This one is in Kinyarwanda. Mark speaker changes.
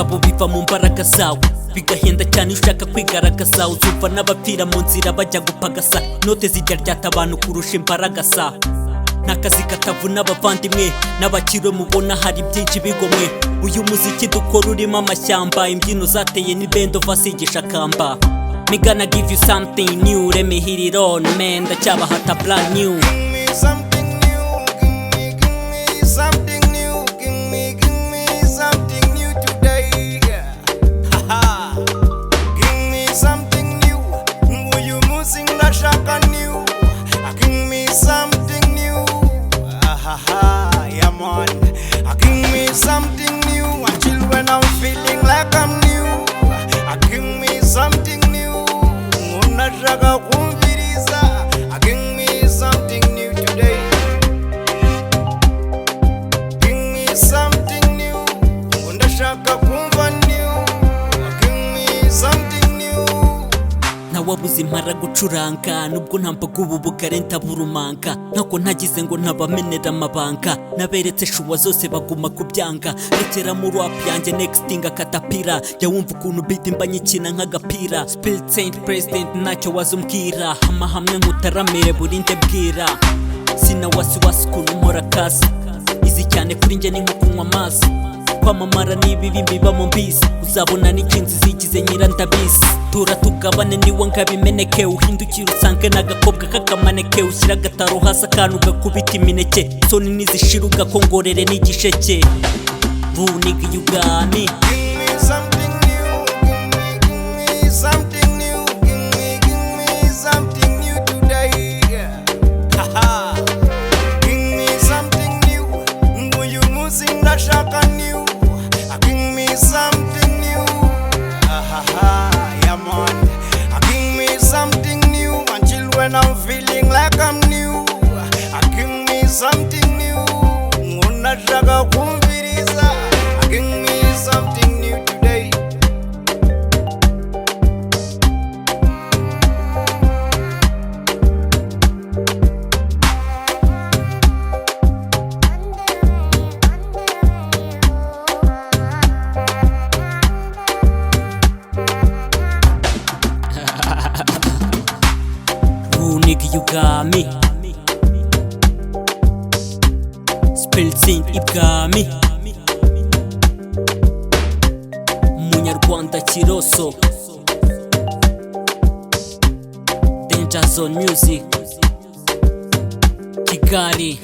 Speaker 1: umugabo biva mu mbaraga zawe, bigahenda cyane ushaka kwigaragaza. Uzumva n'abapfira mu nzira bajya gupagasa, note zijya ryata abantu kurusha imbaraga sa. N'akazi katavuna abavandimwe n'abakiro mubona hari byinshi bigomwe. Uyu muziki dukora urimo amashyamba, imbyino zateye ni bend of asigisha kamba. Me gonna give you something new, let me hit it on man, ndacyabahata brand new.
Speaker 2: Give me something new, give me something new, give me something new today. Haha. Give me something new, uyu musi ndashaka new. Give me something new, haha, yeah man. Give me something new, until when I'm feeling like I'm new. Give me something new, unashaka kumviriza. Give me something new today. Give me something new, unashaka kumva new. Give me something new.
Speaker 1: Ntawabuze impara gucuranga, nubwo ntambaga ubu bugare ndaburumanga. Ntako ntagize ngo ntabamenera amabanga, naberetse shuwa zose baguma kubyanga. Rekera mu rap yanjye nextinga katapira, jya wumva ukuntu beat mba nyikina nk'agapira. Spirit Saint President ntacyo wazumbwira, hamwe nkutaramire burinde bwira. Sina wasiwasi ukuntu nkora kasi, izi cyane kuri njye ni nko kunywa amazi. Kwamamara n'ibibi mbiba mu mbisi, uzabona n'ikinzi zigize nyirandabisi. Tura tugabane niwe ngabimeneke, uhindukira usange n'agakobwa k'akamaneke. Ushyira agataro hasi akantu gakubita imineke, soni nizishira ugakongorere n'igisheke. Nigga you got me.
Speaker 2: Give me something new, give me something new, give me something new today. Haha. Give me something new, uyu musi ndashaka new. Give me something new, haha, yeah man. Give me something new, until when I'm feeling like I'm new. Give me something new, unashaka kumviriza. Give me something new today.
Speaker 1: Ooh, nigga you got me. Spirit Saint ibwami. Umunyarwanda Kiroso. Dangerzone music. Kigali.